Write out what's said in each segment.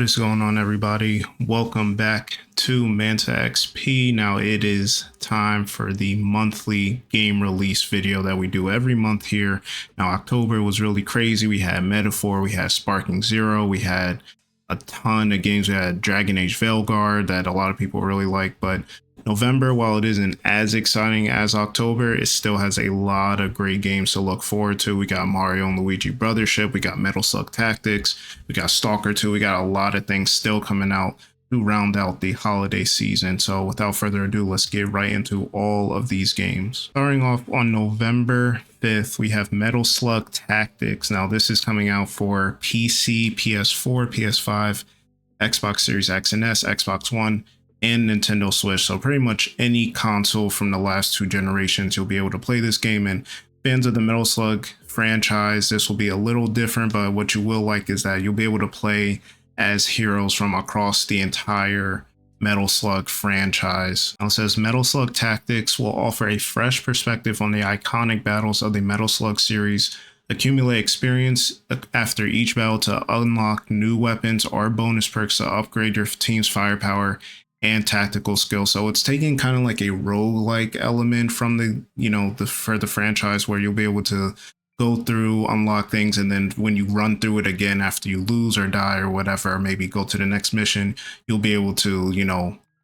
What is going on, everybody? Welcome back to Manta XP. Now it is time for the monthly game release video that we do every month here. Now October was really crazy. We had Metaphor, we had Sparking Zero, we had a ton of games. We had Dragon Age Veilguard that a lot of people really like, but November, while it isn't as exciting as October, it still has a lot of great games to look forward to. We got Mario and Luigi Brothership, we got Metal Slug Tactics, we got Stalker 2, we got a lot of things still coming out to round out the holiday season. So without further ado, let's get right into all of these games. Starting off on November 5th, we have Metal Slug Tactics. Now this is coming out for PC, PS4, PS5, Xbox Series X and S, Xbox One, and Nintendo Switch. So pretty much any console from the last two generations, you'll be able to play this game. And fans of the Metal Slug franchise, this will be a little different, but what you will like is that you'll be able to play as heroes from across the entire Metal Slug franchise. Now it says Metal Slug Tactics will offer a fresh perspective on the iconic battles of the Metal Slug series. Accumulate experience after each battle to unlock new weapons or bonus perks to upgrade your team's firepower and tactical skill. So it's taking kind of like a roguelike element from the franchise, where you'll be able to go through, unlock things, and then when you run through it again after you lose or die or whatever, or maybe go to the next mission, you'll be able to,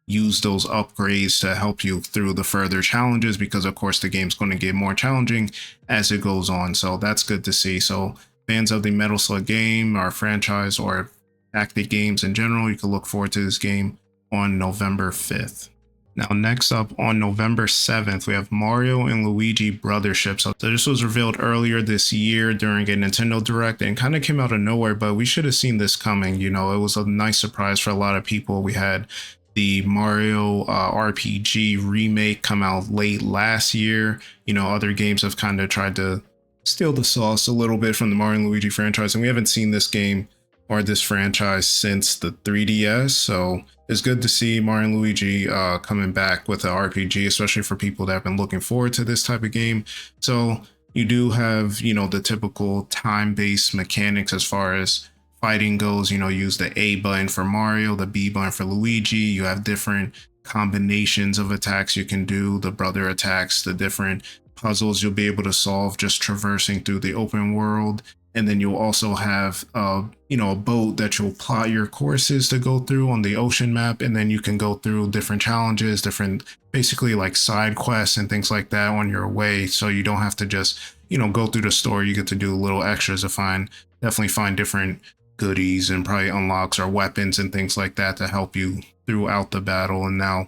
use those upgrades to help you through the further challenges, because of course the game's going to get more challenging as it goes on. So that's good to see. So fans of the Metal Slug game or franchise or tactic games in general, you can look forward to this game on November 5th. Now next up on November 7th, we have Mario and Luigi Brothership. So this was revealed earlier this year during a Nintendo Direct and kind of came out of nowhere, but we should have seen this coming. It was a nice surprise for a lot of people. We had the Mario RPG remake come out late last year. Other games have kind of tried to steal the sauce a little bit from the Mario and Luigi franchise, and we haven't seen this game or this franchise since the 3DS. So it's good to see Mario and Luigi coming back with an RPG, especially for people that have been looking forward to this type of game. So you do have, the typical time-based mechanics as far as fighting goes. Use the A button for Mario, the B button for Luigi. You have different combinations of attacks you can do, the brother attacks, the different puzzles you'll be able to solve just traversing through the open world. And then you'll also have, a boat that you'll plot your courses to go through on the ocean map. And then you can go through different challenges, basically like side quests and things like that on your way. So you don't have to just, go through the story. You get to do little extras to definitely find different goodies and probably unlocks or weapons and things like that to help you throughout the battle. And now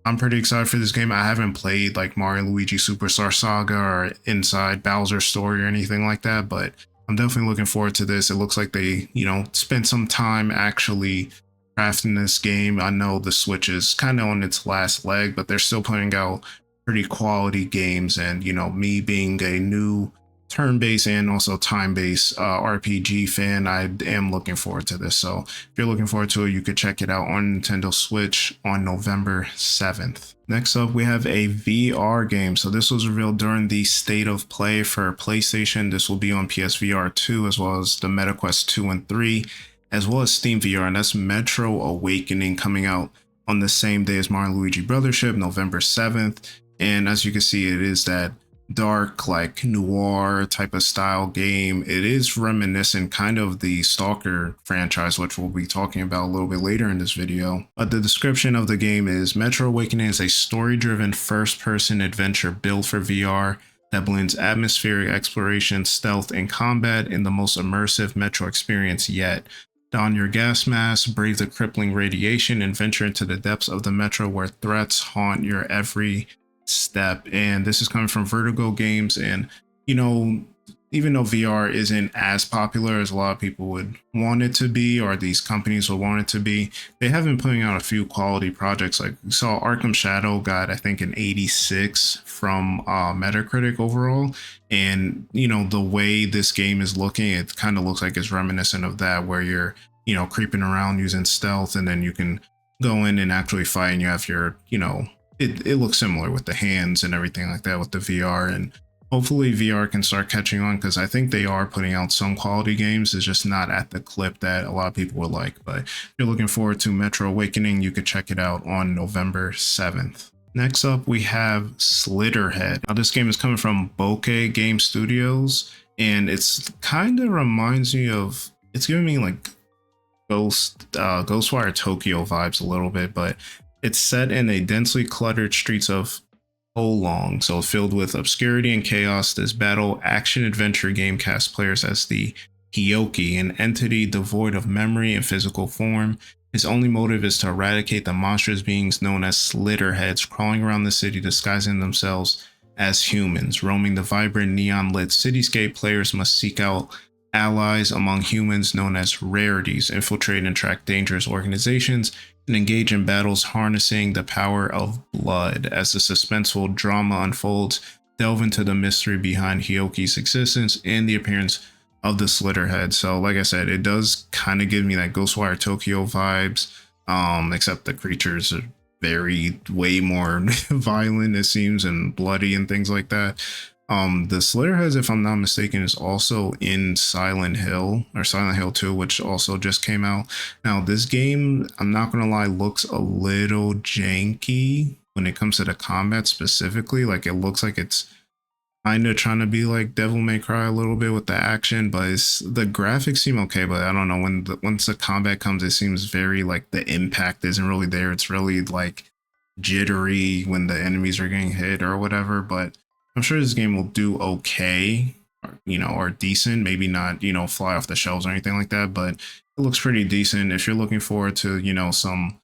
I'm pretty excited for this game. I haven't played like Mario Luigi Superstar Saga or Inside Bowser's Story or anything like that, but I'm definitely looking forward to this. It looks like they, spent some time actually crafting this game. I know the Switch is kind of on its last leg, but they're still putting out pretty quality games. And, me being a new turn-based and also time-based RPG fan, I am looking forward to this. So if you're looking forward to it, you could check it out on Nintendo Switch on November 7th. Next up, we have a VR game. So this was revealed during the State of Play for PlayStation. This will be on PSVR 2, as well as the MetaQuest 2 and 3, as well as Steam VR. And that's Metro Awakening, coming out on the same day as Mario Luigi Brothership, November 7th. And as you can see, it is that dark, like noir type of style game. It is reminiscent kind of the S.T.A.L.K.E.R franchise, which we'll be talking about a little bit later in this video. But the description of the game is Metro Awakening is a story-driven first-person adventure built for VR that blends atmospheric exploration, stealth, and combat in the most immersive Metro experience yet. Don your gas mask, brave the crippling radiation, and venture into the depths of the Metro where threats haunt your every step. And this is coming from Vertigo Games. And even though VR isn't as popular as a lot of people would want it to be, or these companies would want it to be, they have been putting out a few quality projects. Like we saw Arkham Shadow got, I think, an 86 from Metacritic overall. And the way this game is looking, it kind of looks like it's reminiscent of that, where you're creeping around using stealth, and then you can go in and actually fight, and you have your it looks similar with the hands and everything like that with the VR. And Hopefully VR can start catching on, because I think they are putting out some quality games. It's just not at the clip that a lot of people would like. But if you're looking forward to Metro Awakening, you could check it out on November 7th. Next up, we have Slitterhead. Now, this game is coming from Bokeh Game Studios, and it's kind of reminds me of, it's giving me like Ghostwire Tokyo vibes a little bit, but it's set in a densely cluttered streets of Long, so filled with obscurity and chaos. This battle action adventure game casts players as the Hioki, an entity devoid of memory and physical form. His only motive is to eradicate the monstrous beings known as Slitterheads, crawling around the city disguising themselves as humans. Roaming the vibrant neon lit cityscape, players must seek out allies among humans known as rarities, infiltrate and track dangerous organizations, and engage in battles harnessing the power of blood. As the suspenseful drama unfolds, delve into the mystery behind Hioki's existence and the appearance of the Slitterhead. So like I said, it does kind of give me that Ghostwire Tokyo vibes, except the creatures are way more violent, it seems, and bloody and things like that. The Slitterheads, if I'm not mistaken, is also in Silent Hill, or Silent Hill 2, which also just came out. Now, this game, I'm not gonna lie, looks a little janky when it comes to the combat specifically. Like, it looks like it's kind of trying to be like Devil May Cry a little bit with the action, but the graphics seem okay. But I don't know, once the combat comes, it seems very like the impact isn't really there. It's really like jittery when the enemies are getting hit or whatever. But I'm sure this game will do okay, or decent. Maybe not, fly off the shelves or anything like that, but it looks pretty decent. If you're looking forward to, some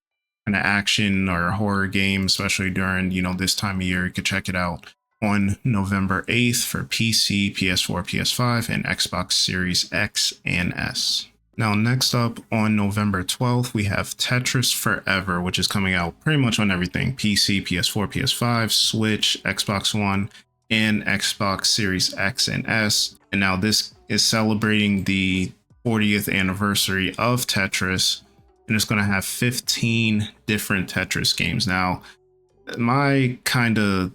kind of action or horror game, especially during, this time of year, you could check it out on November 8th for PC, PS4, PS5, and Xbox Series X and S. Now, next up on November 12th, we have Tetris Forever, which is coming out pretty much on everything: PC, PS4, PS5, Switch, Xbox One, and Xbox Series X and S. And now this is celebrating the 40th anniversary of Tetris, and it's going to have 15 different Tetris games. Now, my kind of,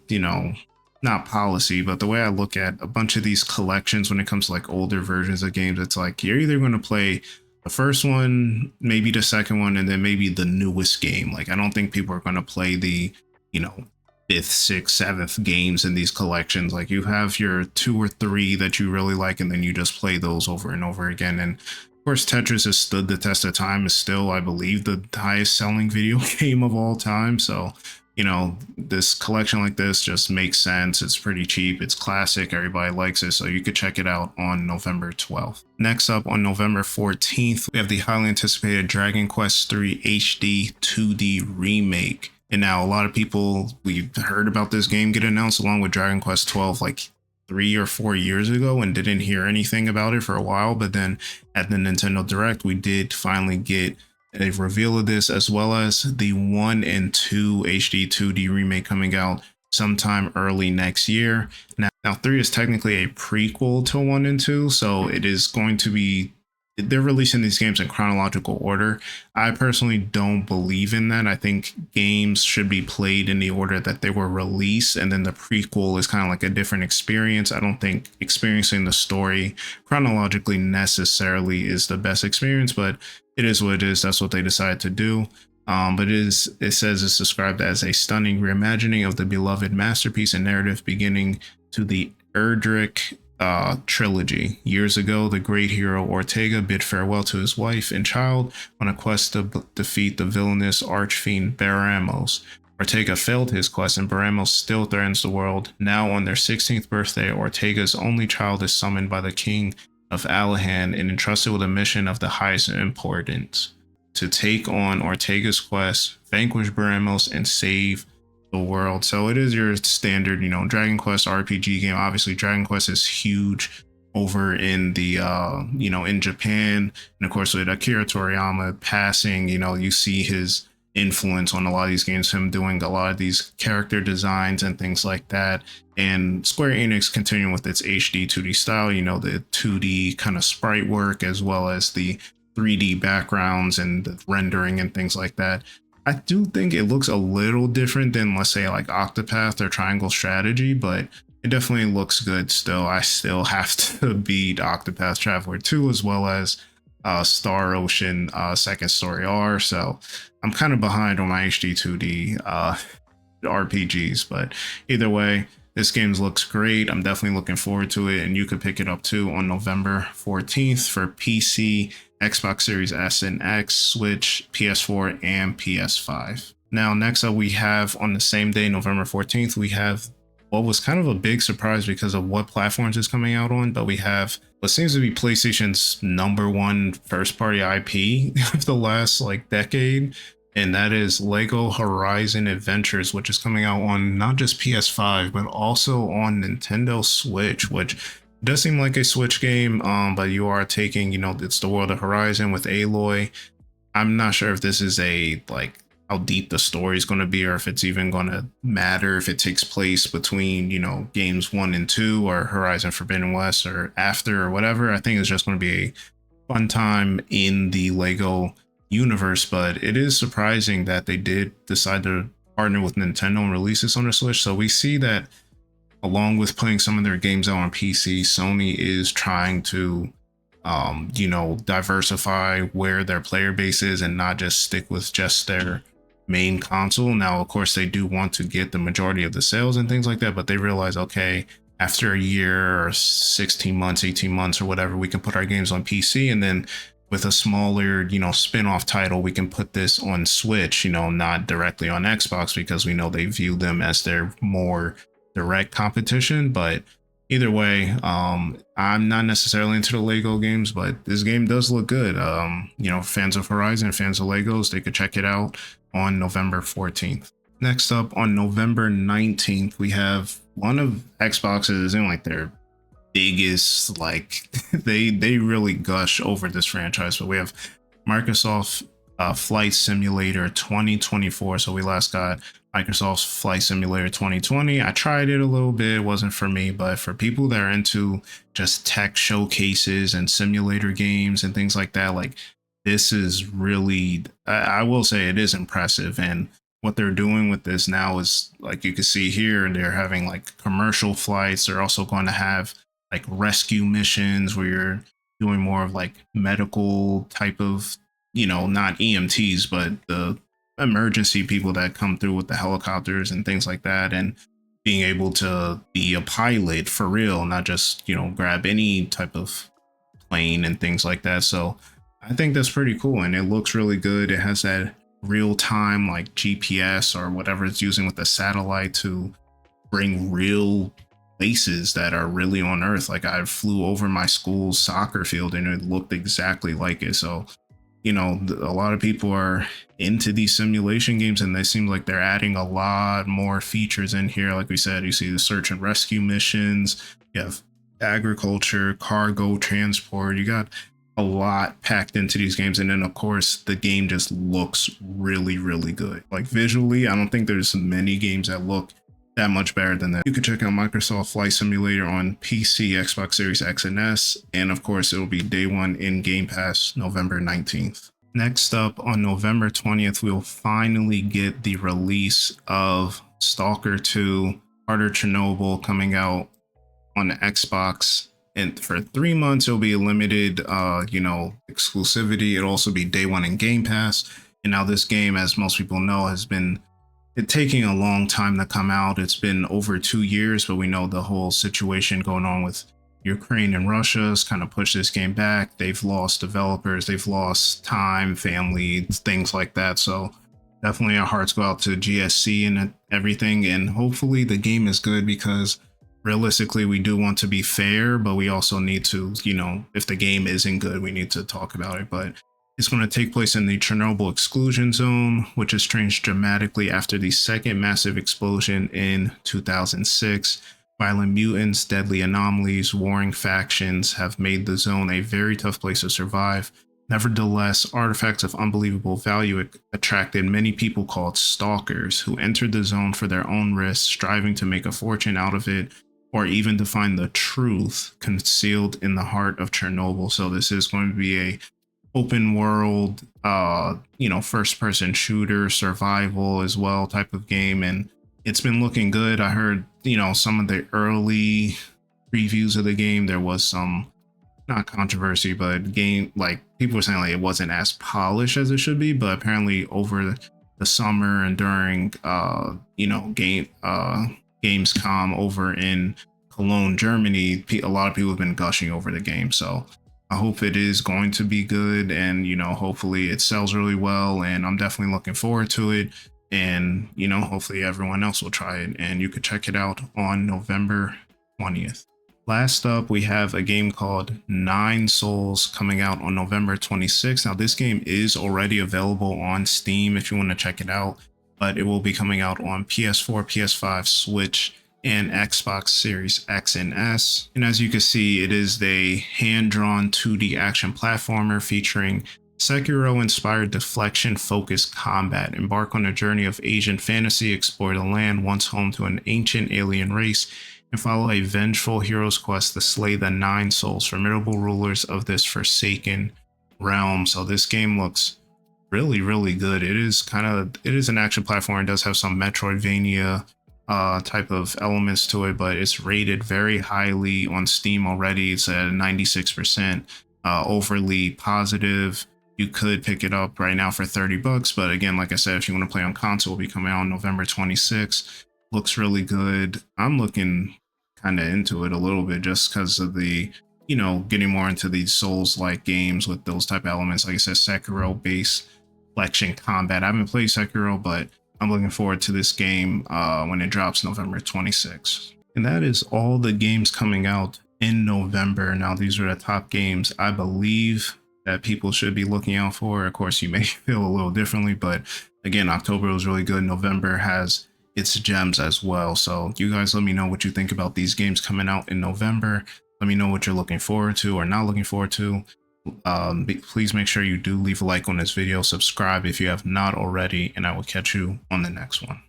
not policy, but the way I look at a bunch of these collections when it comes to like older versions of games, it's like you're either going to play the first one, maybe the second one, and then maybe the newest game. Like, I don't think people are going to play the, fifth, sixth, seventh games in these collections. Like, you have your 2 or 3 that you really like, and then you just play those over and over again. And of course, Tetris has stood the test of time. Is still, I believe, the highest selling video game of all time. So, this collection like this just makes sense. It's pretty cheap. It's classic. Everybody likes it. So you could check it out on November 12th. Next up on November 14th, we have the highly anticipated Dragon Quest III HD 2D remake. And now a lot of people, we've heard about this game get announced along with Dragon Quest 12 like 3 or 4 years ago and didn't hear anything about it for a while. But then at the Nintendo Direct, we did finally get a reveal of this, as well as the 1 and 2 HD 2D remake coming out sometime early next year. Now 3 is technically a prequel to 1 and 2, so it is going to be, they're releasing these games in chronological order. I personally don't believe in that. I think games should be played in the order that they were released, and then the prequel is kind of like a different experience. I don't think experiencing the story chronologically necessarily is the best experience, but it is what it is. That's what they decided to do. But it says it's described as a stunning reimagining of the beloved masterpiece and narrative beginning to the Erdrick trilogy. Years ago, the great hero Ortega bid farewell to his wife and child on a quest to defeat the villainous archfiend Baramos. Ortega failed his quest, and Baramos still threatens the world. Now, on their 16th birthday, Ortega's only child is summoned by the king of Alahan and entrusted with a mission of the highest importance: to take on Ortega's quest, vanquish Baramos, and save the world. So it is your standard, Dragon Quest RPG game. Obviously, Dragon Quest is huge over in the, in Japan. And of course, with Akira Toriyama passing, you see his influence on a lot of these games, him doing a lot of these character designs and things like that. And Square Enix continuing with its HD 2D style, the 2D kind of sprite work, as well as the 3D backgrounds and the rendering and things like that. I do think it looks a little different than, let's say, like Octopath or Triangle Strategy, but it definitely looks good still. I still have to beat Octopath Traveler 2 as well as Star Ocean Second Story R. So I'm kind of behind on my HD 2D RPGs, but either way, this game looks great. I'm definitely looking forward to it, and you could pick it up too on November 14th for PC, Xbox Series S and X, Switch, PS4, and PS5. Now, next up, we have on the same day, November 14th, we have what was kind of a big surprise because of what platforms it's coming out on, but we have what seems to be PlayStation's #1 first party IP of the last like decade, and that is Lego Horizon Adventures, which is coming out on not just PS5 but also on Nintendo Switch, which does seem like a Switch game, but you are taking, it's the world of Horizon with Aloy. I'm not sure if this is a like how deep the story is going to be, or if it's even going to matter if it takes place between, games 1 and 2 or Horizon Forbidden West or after or whatever. I think it's just going to be a fun time in the Lego universe, but it is surprising that they did decide to partner with Nintendo and release this on the Switch. So we see that along with putting some of their games out on PC, Sony is trying to diversify where their player base is and not just stick with just their main console. Now, of course, they do want to get the majority of the sales and things like that, but they realize, okay, after a year or 16 months, 18 months or whatever, we can put our games on PC, and then with a smaller, spin-off title, we can put this on Switch, not directly on Xbox, because we know they view them as their more direct competition. But either way, I'm not necessarily into the Lego games, but this game does look good. Fans of Horizon, fans of Legos, they could check it out on November 14th. Next up, on November 19th, we have one of Xbox's in like their biggest, like they really gush over this franchise, but we have Microsoft Flight Simulator 2024. So we last got Microsoft's Flight Simulator 2020. I tried it a little bit, it wasn't for me, but for people that are into just tech showcases and simulator games and things like that, like this is really, I will say it is impressive. And what they're doing with this now is, like you can see here, they're having like commercial flights. They're also going to have like rescue missions where you're doing more of like medical type of, not EMTs, but the emergency people that come through with the helicopters and things like that, and being able to be a pilot for real, not just, grab any type of plane and things like that. So I think that's pretty cool, and it looks really good. It has that real time like GPS or whatever it's using with the satellite to bring real places that are really on Earth. Like I flew over my school's soccer field and it looked exactly like it. So, a lot of people are into these simulation games, and they seem like they're adding a lot more features in here. Like we said, you see the search and rescue missions, you have agriculture, cargo transport, you got a lot packed into these games. And then of course the game just looks really, really good. Like visually, I don't think there's many games that look that much better than that. You can check out Microsoft Flight Simulator on PC, Xbox Series X and S, and of course it will be day one in Game Pass November 19th. Next up, on November 20th, we'll finally get the release of Stalker 2 Harder Chernobyl coming out on the Xbox. And for 3 months, it'll be a limited, exclusivity. It'll also be day one in Game Pass. And now this game, as most people know, has been taking a long time to come out. It's been over 2 years, but we know the whole situation going on with Ukraine and Russia has kind of pushed this game back. They've lost developers, they've lost time, family, things like that. So definitely our hearts go out to GSC and everything. And hopefully the game is good, because realistically, we do want to be fair, but we also need to, if the game isn't good, we need to talk about it. But it's going to take place in the Chernobyl exclusion zone, which has changed dramatically after the second massive explosion in 2006. Violent mutants, deadly anomalies, warring factions have made the zone a very tough place to survive. Nevertheless, artifacts of unbelievable value attracted many people called stalkers, who entered the zone for their own risk, striving to make a fortune out of it, or even to find the truth concealed in the heart of Chernobyl. So this is going to be a open world, first person shooter, survival as well type of game. And it's been looking good. I heard, some of the early previews of the game, there was some, not controversy, but game, like people were saying like it wasn't as polished as it should be, but apparently over the summer and during Gamescom over in Cologne, Germany, a lot of people have been gushing over the game. So I hope it is going to be good, and hopefully it sells really well, and I'm definitely looking forward to it. And hopefully everyone else will try it, and you could check it out on November 20th. Last up, we have a game called Nine Souls coming out on November 26th. Now, this game is already available on Steam if you want to check it out, but it will be coming out on PS4, PS5, Switch, and Xbox Series X and S. And as you can see, it is a hand-drawn 2D action platformer featuring Sekiro-inspired deflection-focused combat. Embark on a journey of Asian fantasy, explore the land once home to an ancient alien race, and follow a vengeful hero's quest to slay the Nine Souls, formidable rulers of this forsaken realm. So this game looks really, really good. It is an action platform. It does have some Metroidvania type of elements to it, but it's rated very highly on Steam already. It's at 96%, overly positive. You could pick it up right now for $30, but again, like I said, if you want to play on console, it'll be coming out on November 26th. Looks really good. I'm looking kind of into it a little bit just because of the, getting more into these Souls-like games with those type of elements. Like I said, Sekiro-based flexion combat. I haven't played Sekiro, but I'm looking forward to this game when it drops November 26th. And that is all the games coming out in November. Now, these are the top games I believe that people should be looking out for. Of course, you may feel a little differently, but again, October was really good. November has its gems as well. So you guys let me know what you think about these games coming out in November. Let me know what you're looking forward to or not looking forward to. Please make sure you do leave a like on this video, subscribe if you have not already, and I will catch you on the next one.